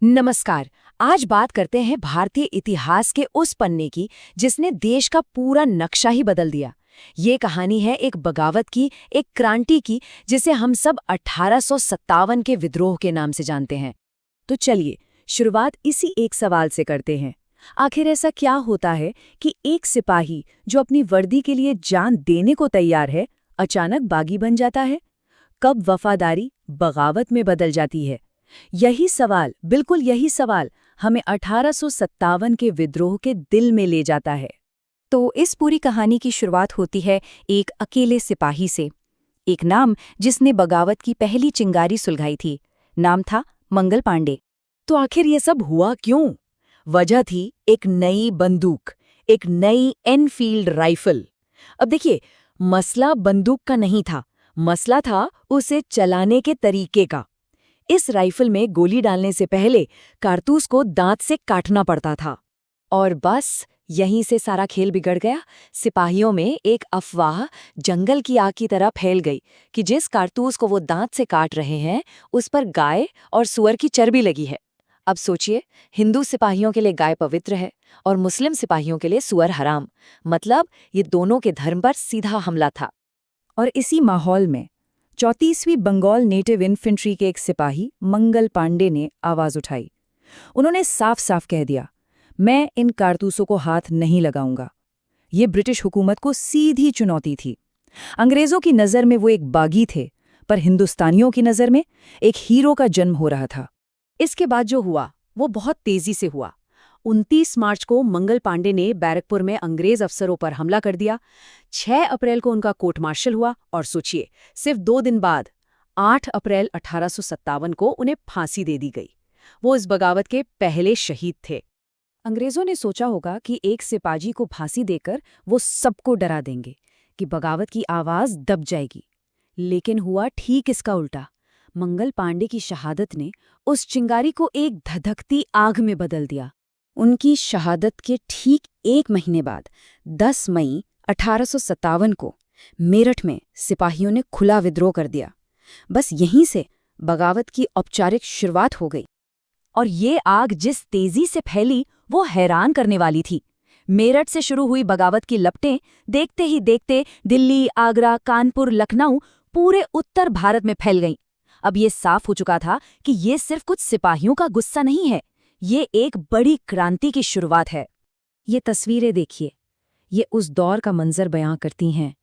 नमस्कार। आज बात करते हैं भारतीय इतिहास के उस पन्ने की जिसने देश का पूरा नक्शा ही बदल दिया। ये कहानी है एक बगावत की, एक क्रांति की, जिसे हम सब 1857 के विद्रोह के नाम से जानते हैं। तो चलिए शुरुआत इसी एक सवाल से करते हैं। आखिर ऐसा क्या होता है कि एक सिपाही जो अपनी वर्दी के लिए जान देने को तैयार है, अचानक बागी बन जाता है? कब वफादारी बगावत में बदल जाती है? यही सवाल, बिल्कुल यही सवाल हमें 1857 के विद्रोह के दिल में ले जाता है। तो इस पूरी कहानी की शुरुआत होती है एक अकेले सिपाही से। एक नाम जिसने बगावत की पहली चिंगारी सुलगाई थी। नाम था मंगल पांडे। तो आखिर ये सब हुआ क्यों? वजह थी एक नई बंदूक, एक नई एनफील्ड राइफल। अब देखिए, मसला बंदूक का नहीं था, मसला था उसे चलाने के तरीके का। इस राइफल में गोली डालने से पहले कारतूस को दांत से काटना पड़ता था। और बस यहीं से सारा खेल बिगड़ गया। सिपाहियों में एक अफवाह जंगल की आग की तरह फैल गई कि जिस कारतूस को वो दांत से काट रहे हैं उस पर गाय और सुअर की चर्बी लगी है। अब सोचिए, हिंदू सिपाहियों के लिए गाय पवित्र है और मुस्लिम सिपाहियों के लिए सुअर हराम। मतलब ये दोनों के धर्म पर सीधा हमला था। और इसी माहौल में 34वीं बंगाल नेटिव इन्फेंट्री के एक सिपाही मंगल पांडे ने आवाज उठाई। उन्होंने साफ साफ कह दिया, मैं इन कारतूसों को हाथ नहीं लगाऊंगा। ये ब्रिटिश हुकूमत को सीधी चुनौती थी। अंग्रेजों की नज़र में वो एक बागी थे, पर हिंदुस्तानियों की नज़र में एक हीरो का जन्म हो रहा था। इसके बाद जो हुआ वो बहुत तेजी से हुआ। 29 मार्च को मंगल पांडे ने बैरकपुर में अंग्रेज अफसरों पर हमला कर दिया। 6 अप्रैल को उनका कोर्ट मार्शल हुआ और सोचिए, सिर्फ 2 दिन बाद 8 अप्रैल 1857 को उन्हें फांसी दे दी गई। वो इस बगावत के पहले शहीद थे। अंग्रेजों ने सोचा होगा कि एक सिपाही को फांसी देकर वो सबको डरा देंगे, कि बगावत की आवाज दब जाएगी। लेकिन हुआ ठीक इसका उल्टा। मंगल पांडे की शहादत ने उस चिंगारी को एक धधकती आग में बदल दिया। उनकी शहादत के ठीक 1 महीने बाद 10 मई 1857 को मेरठ में सिपाहियों ने खुला विद्रोह कर दिया। बस यहीं से बगावत की औपचारिक शुरुआत हो गई। और ये आग जिस तेजी से फैली वो हैरान करने वाली थी। मेरठ से शुरू हुई बगावत की लपटें देखते ही देखते दिल्ली, आगरा, कानपुर, लखनऊ, पूरे उत्तर भारत में फैल गईं। अब ये साफ हो चुका था कि ये सिर्फ कुछ सिपाहियों का गुस्सा नहीं है, ये एक बड़ी क्रांति की शुरुआत है। ये तस्वीरें देखिए, ये उस दौर का मंजर बयां करती हैं।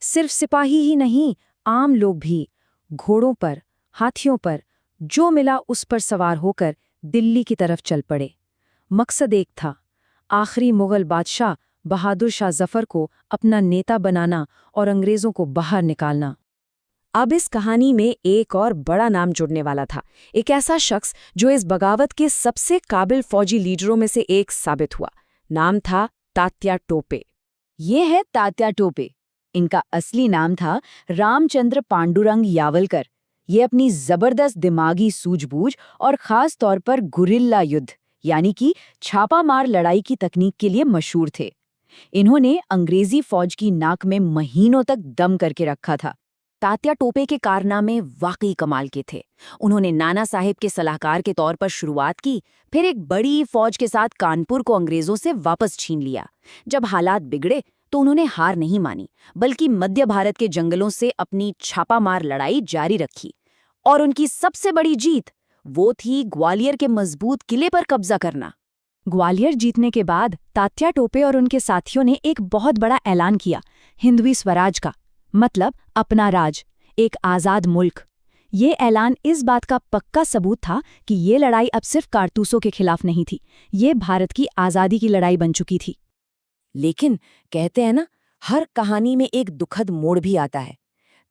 सिर्फ सिपाही ही नहीं, आम लोग भी घोड़ों पर, हाथियों पर, जो मिला उस पर सवार होकर दिल्ली की तरफ चल पड़े। मकसद एक था, आखिरी मुगल बादशाह बहादुर शाह जफर को अपना नेता बनाना और अंग्रेजों को बाहर निकालना। अब इस कहानी में एक और बड़ा नाम जुड़ने वाला था, एक ऐसा शख्स जो इस बगावत के सबसे काबिल फौजी लीडरों में से एक साबित हुआ। नाम था तात्या टोपे। ये है तात्या टोपे। इनका असली नाम था रामचंद्र पांडुरंग यावलकर। ये अपनी जबरदस्त दिमागी सूझबूझ और खास तौर पर गुरिल्ला युद्ध यानी कि छापामार लड़ाई की तकनीक के लिए मशहूर थे। इन्होंने अंग्रेजी फौज की नाक में महीनों तक दम करके रखा था। तात्या टोपे के कारनामे वाकई कमाल के थे। उन्होंने नाना साहेब के सलाहकार के तौर पर शुरुआत की, फिर एक बड़ी फौज के साथ कानपुर को अंग्रेजों से वापस छीन लिया। जब हालात बिगड़े तो उन्होंने हार नहीं मानी, बल्कि मध्य भारत के जंगलों से अपनी छापामार लड़ाई जारी रखी। और उनकी सबसे बड़ी जीत वो थी ग्वालियर के मजबूत किले पर कब्जा करना। ग्वालियर जीतने के बाद तात्या टोपे और उनके साथियों ने एक बहुत बड़ा ऐलान किया, हिंदवी स्वराज का, मतलब अपना राज, एक आज़ाद मुल्क। ये ऐलान इस बात का पक्का सबूत था कि ये लड़ाई अब सिर्फ कारतूसों के खिलाफ नहीं थी, ये भारत की आज़ादी की लड़ाई बन चुकी थी। लेकिन कहते हैं ना, हर कहानी में एक दुखद मोड़ भी आता है।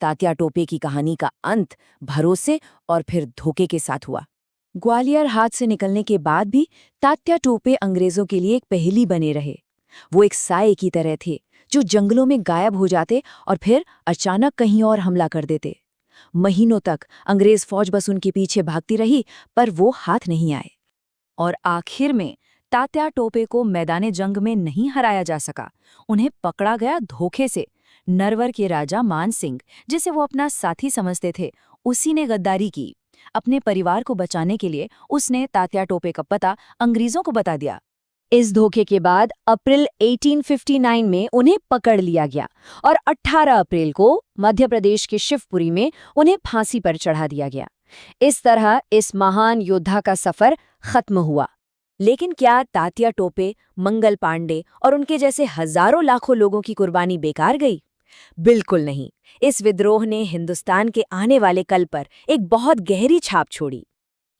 तात्या टोपे की कहानी का अंत भरोसे और फिर धोखे के साथ हुआ। ग्वालियर हाथ से निकलने के बाद भी तात्या टोपे अंग्रेजों के लिए एक पहेली बने रहे। वो एक साए की तरह थे जो जंगलों में गायब हो जाते और फिर अचानक कहीं और हमला कर देते। महीनों तक अंग्रेज फौज बस उनके पीछे भागती रही, पर वो हाथ नहीं आए। और आखिर में तात्या टोपे को मैदाने जंग में नहीं हराया जा सका। उन्हें पकड़ा गया धोखे से। नरवर के राजा मान सिंह, जिसे वो अपना साथी समझते थे, उसी ने गद्दारी की। अपने परिवार को बचाने के लिए उसने तात्या टोपे का पता अंग्रेजों को बता दिया। इस धोखे के बाद अप्रैल 1859 में उन्हें पकड़ लिया गया और 18 अप्रैल को मध्य प्रदेश के शिवपुरी में उन्हें फांसी पर चढ़ा दिया गया। इस तरह इस महान योद्धा का सफर खत्म हुआ। लेकिन क्या तात्या टोपे, मंगल पांडे और उनके जैसे हजारों लाखों लोगों की कुर्बानी बेकार गई? बिल्कुल नहीं। इस विद्रोह ने हिंदुस्तान के आने वाले कल पर एक बहुत गहरी छाप छोड़ी।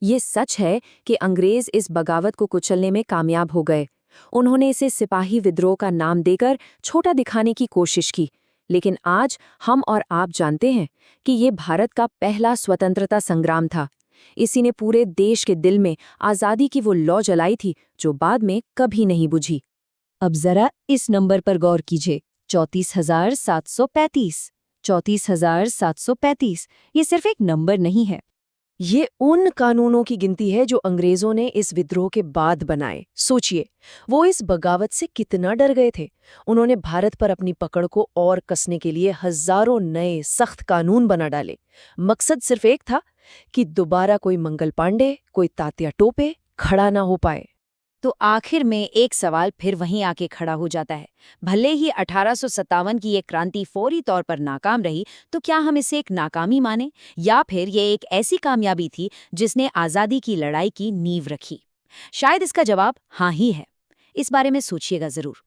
ये सच है कि अंग्रेज इस बगावत को कुचलने में कामयाब हो गए। उन्होंने इसे सिपाही विद्रोह का नाम देकर छोटा दिखाने की कोशिश की, लेकिन आज हम और आप जानते हैं कि ये भारत का पहला स्वतंत्रता संग्राम था। इसी ने पूरे देश के दिल में आज़ादी की वो लौ जलाई थी जो बाद में कभी नहीं बुझी। अब जरा इस नंबर पर गौर कीजिए, 34,735। 34,735 ये सिर्फ एक नंबर नहीं है। ये उन कानूनों की गिनती है जो अंग्रेजों ने इस विद्रोह के बाद बनाए। सोचिए, वो इस बगावत से कितना डर गए थे। उन्होंने भारत पर अपनी पकड़ को और कसने के लिए हजारों नए सख्त कानून बना डाले। मकसद सिर्फ एक था कि दोबारा कोई मंगल पांडे, कोई तात्या टोपे खड़ा ना हो पाए। तो आखिर में एक सवाल फिर वहीं आके खड़ा हो जाता है। भले ही 1857 की ये क्रांति फौरी तौर पर नाकाम रही, तो क्या हम इसे एक नाकामी माने, या फिर ये एक ऐसी कामयाबी थी जिसने आज़ादी की लड़ाई की नींव रखी? शायद इसका जवाब हाँ ही है। इस बारे में सोचिएगा जरूर।